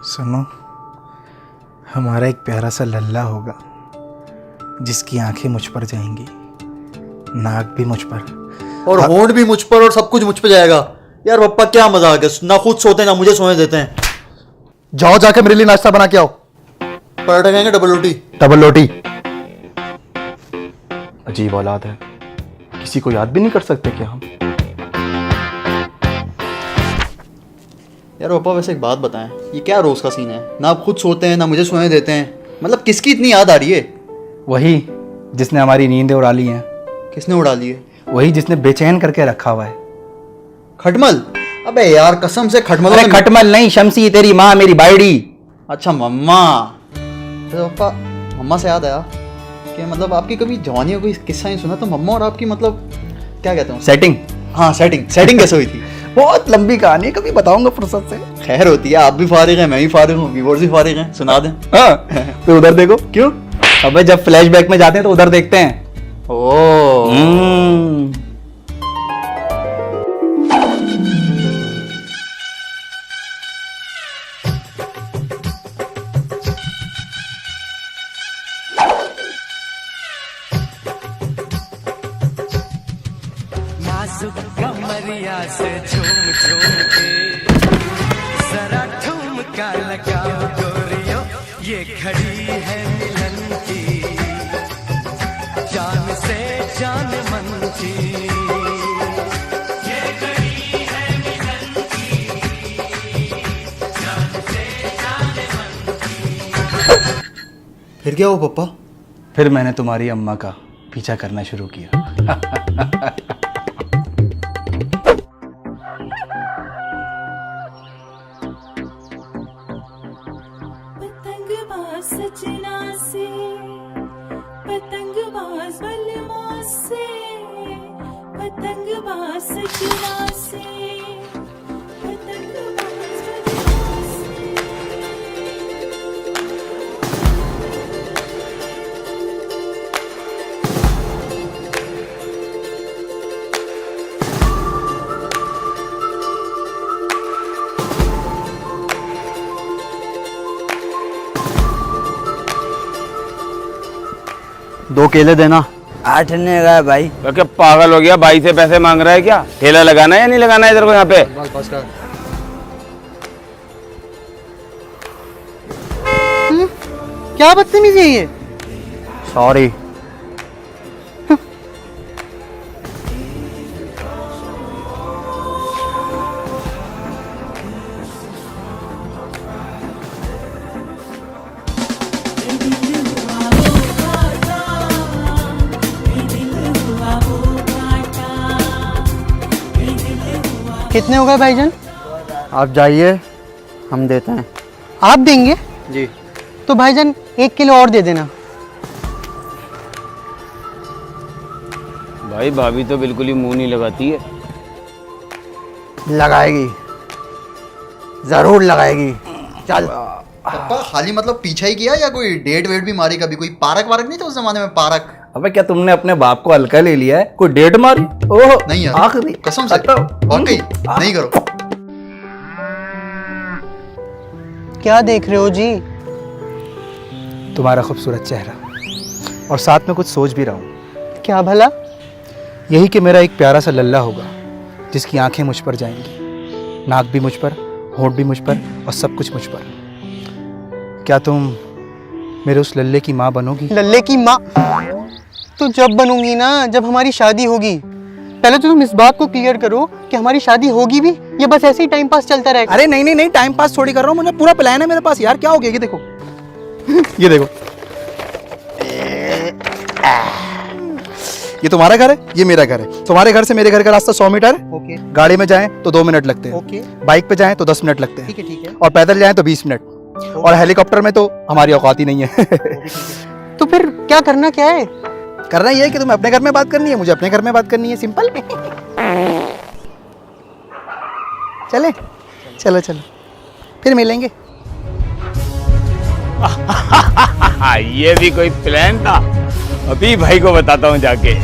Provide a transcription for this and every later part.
सुनो, हमारा एक प्यारा सा लल्ला होगा जिसकी आंखें मुझ पर जाएंगी, नाक भी मुझ पर और होंठ भी मुझ पर और सब कुछ मुझ पर जाएगा। यार पप्पा क्या मजाक है, ना खुद सोते ना मुझे सोने देते हैं। जाओ जाके मेरे लिए नाश्ता बना के आओ। पराठा खाएंगे डबल रोटी? डबल रोटी। अजीब औलाद है, किसी को याद भी नहीं कर सकते क्या हम? यार पापा वैसे एक बात बताएं, ये क्या रोज का सीन है? ना आप खुद सोते हैं ना मुझे सोने देते हैं, मतलब किसकी इतनी याद आ रही है? वही जिसने हमारी नींदें उड़ा ली हैं। किसने उड़ा ली है? वही जिसने बेचैन करके रखा हुआ है। खटमल? अबे यार कसम से खटमल। अरे खटमल नहीं, शमसी तेरी माँ मेरी बायडी। अच्छा मम्मा। अरे पापा मम्मा से याद आया कि मतलब आपकी कभी जवानी का कोई किस्सा नहीं सुना तो मम्मा और आपकी मतलब क्या कहते हैं? सेटिंग। हाँ सेटिंग कैसे हुई थी? बहुत लंबी कहानी है, कभी बताऊंगा फुर्सत से। खैर होती है, आप भी फारिग हैं मैं भी फारिग हूँ, व्यूअर्स भी फारिग हैं, सुना दें। हाँ तो उधर देखो। क्यों? अबे जब फ्लैशबैक में जाते हैं तो उधर देखते हैं। ओह कमरिया से झूम झूम के जरा ठुमका लगाओ गोरियो, ये खड़ी है मिलन की, जान से जान मन की, ये खड़ी है मिलन की, जान से जान मन की। फिर क्या हुआ पापा? फिर मैंने तुम्हारी अम्मा का पीछा करना शुरू किया। सजना से पतंगबाज बलमा से, पतंगबाज सजना से, पतंगबाज बलमा से। दो केले देना। 8 ने का भाई। तो क्या पागल हो गया, भाई से पैसे मांग रहा है क्या? ठेला लगाना है या नहीं लगाना है इधर को यहाँ पे? बस कर। क्या बदतमीजी है ये? सॉरी। कितने हो गए भाईजान? आप जाइए, हम देते हैं। आप देंगे? जी। तो भाईजान 1 किलो और दे देना। भाई भाभी तो बिल्कुल ही मुंह नहीं लगाती है। लगाएगी, जरूर लगाएगी। चल। पापा खाली मतलब पीछा ही किया या कोई डेट वेट भी मारी? कभी कोई पार्क वार्क नहीं था उस जमाने में? पार्क? अबे क्या तुमने अपने बाप को हल्का ले लिया है? कोई डेट मारी? ओह नहीं यार, आखिरी कसम से वाकई नहीं करो। क्या देख रहे हो जी? तुम्हारा खूबसूरत चेहरा और साथ में कुछ सोच भी रहा हूँ। क्या भला? यही कि मेरा एक प्यारा सा लल्ला होगा जिसकी आंखें मुझ पर जाएंगी, नाक भी मुझ पर, होंठ भी मुझ पर और सब कुछ मुझ पर। क्या तुम मेरे उस लल्ले की माँ बनोगी? लल्ले की माँ तो जब बनूंगी ना, जब हमारी शादी होगी। पहले तो तुम इस बात को क्लियर करो कि हमारी शादी होगी भी या बस ऐसे ही टाइम पास चलता रहेगा। अरे नहीं नहीं नहीं, टाइम पास थोड़ी कर रहा हूँ, मुझे पूरा प्लान है मेरे पास यार। क्या हो गया? ये देखो ये देखो, ये तुम्हारा घर है, ये मेरा घर है। तुम्हारे घर से मेरे घर का रास्ता 100 मीटर है। ओके। गाड़ी में जाएं तो 2 मिनट लगते हैं। ओके। बाइक पे जाएं तो 10 मिनट लगते हैं। ठीक है ठीक है। और पैदल जाएं तो 20 मिनट। और हेलीकॉप्टर में तो हमारी औकात ही नहीं है। तो फिर क्या करना क्या है? करना ये है कि तुम्हें अपने घर में बात करनी है, मुझे अपने घर में बात करनी है। सिंपल। चले चलो चलो। फिर मिलेंगे। ये भी कोई प्लान था? अभी भाई को बताता हूँ जाके।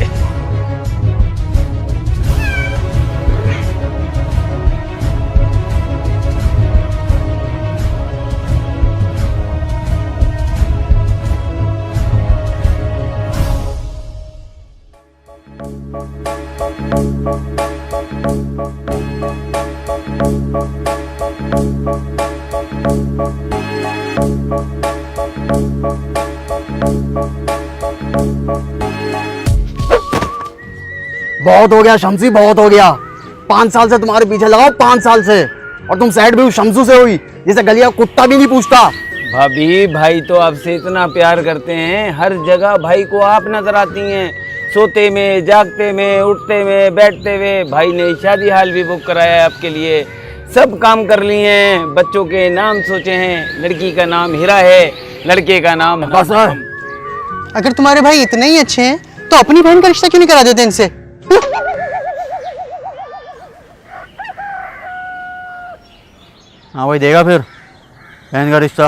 बहुत हो गया शमसी, बहुत हो गया। 5 साल से तुम्हारे पीछे लगाओ, 5 साल से, और तुम साइड भी उस शमसू से हुई जिसे गलिया कुत्ता भी नहीं पूछता। भाभी भाई तो आपसे इतना प्यार करते हैं, हर जगह भाई को आप नजर आती हैं, सोते में, जागते में, उठते में, बैठते हुए। भाई ने शादी हाल भी बुक कराया है आपके लिए, सब काम कर लिए हैं, बच्चों के नाम सोचे हैं, लड़की का नाम हीरा है, लड़के का नाम बस अगर तुम्हारे भाई इतने ही अच्छे हैं तो अपनी बहन का रिश्ता क्यों नहीं करा देते इनसे? हाँ भाई, देगा फिर बहन का रिश्ता।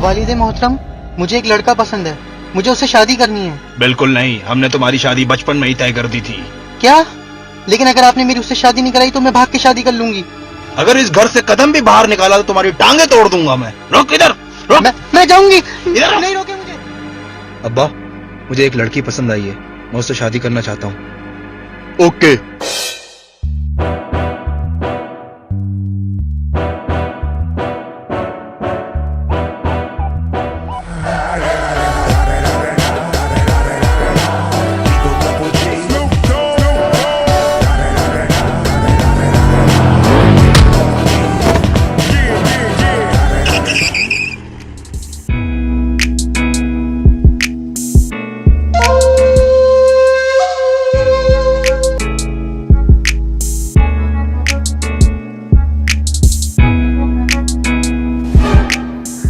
वालिद मोहतरम, मुझे एक लड़का पसंद है, मुझे उससे शादी करनी है। बिल्कुल नहीं, हमने तुम्हारी शादी बचपन में ही तय कर दी थी। क्या? लेकिन अगर आपने मेरी उससे शादी नहीं कराई तो मैं भाग के शादी कर लूंगी। अगर इस घर से कदम भी बाहर निकाला तो तुम्हारी टांगे तोड़ दूंगा मैं। रोक इधर, रोक। मैं जाऊंगी। इधर नहीं रोके मुझे। अब्बा, मुझे एक लड़की पसंद आई है, मैं उससे शादी करना चाहता हूँ। ओके।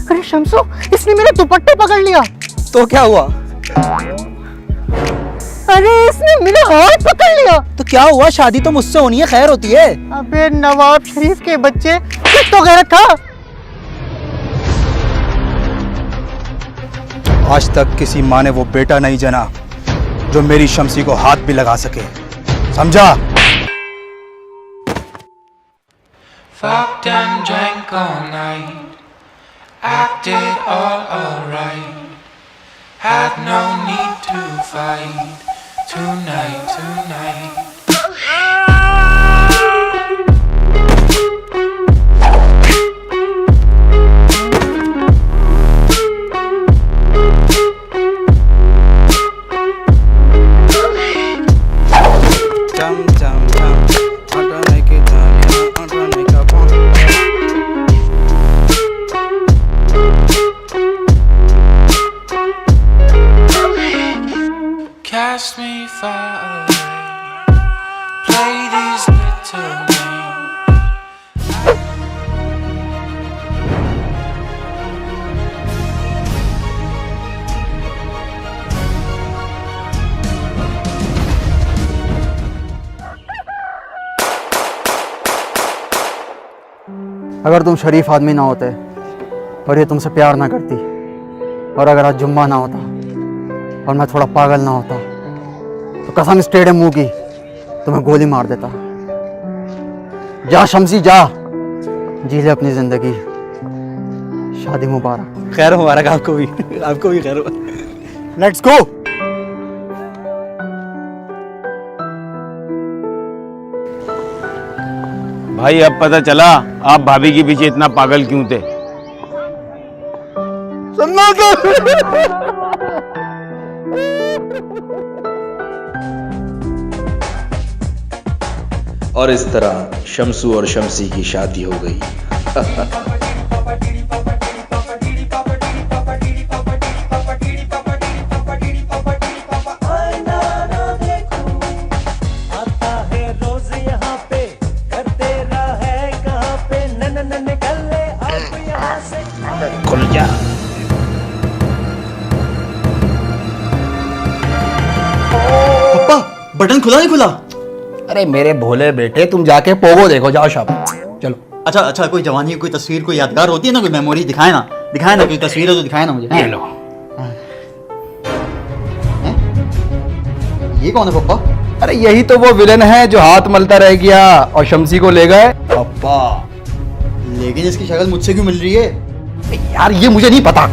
अरे शमसू, इसने मेरा दुपट्टा पकड़ लिया। तो क्या हुआ? अरे इसने मेरा हाथ पकड़ लिया। तो क्या हुआ? शादी तो मुझसे होनी है, खैर होती है। अबे नवाब शरीफ के बच्चे, कुछ तो गलत था। आज तक किसी माँ ने वो बेटा नहीं जना जो मेरी शमसी को हाथ भी लगा सके, समझा? Fucked and drank all night, acted all alright, had no need to fight tonight. Cast me far away, play these little games. अगर तुम शरीफ आदमी ना होते और ये तुमसे प्यार ना करती, और अगर आज जुम्मा ना होता और मैं थोड़ा पागल ना होता, तो कसम स्टेडियम मुंह की तुम्हें गोली मार देता। जा शमसी जा, जी ले अपनी जिंदगी। शादी मुबारक। खैर मुबारक आपको भी, आपको भी खैर। Let's go. भाई अब पता चला आप भाभी के पीछे इतना पागल क्यों थे। और इस तरह शमसू और शमसी की शादी हो गई। खुल जा। ओ बटन खुला नहीं खुला? अरे मेरे भोले बेटे, तुम जाके पोगो देखो, जाओ शाबाश, चलो। अच्छा अच्छा, कोई जवानी की कोई तस्वीर, कोई यादगार होती है ना, कोई मेमोरी दिखाए ना, कोई तस्वीर है तो दिखाए ना मुझे। ये लो। ये कौन है पप्पा? अरे यही तो वो विलन है जो हाथ मलता रह गया और शमसी को ले गए। पप्पा, लेकिन इसकी शक्ल मुझसे क्यों मिल रही है? यार ये मुझे नहीं पता।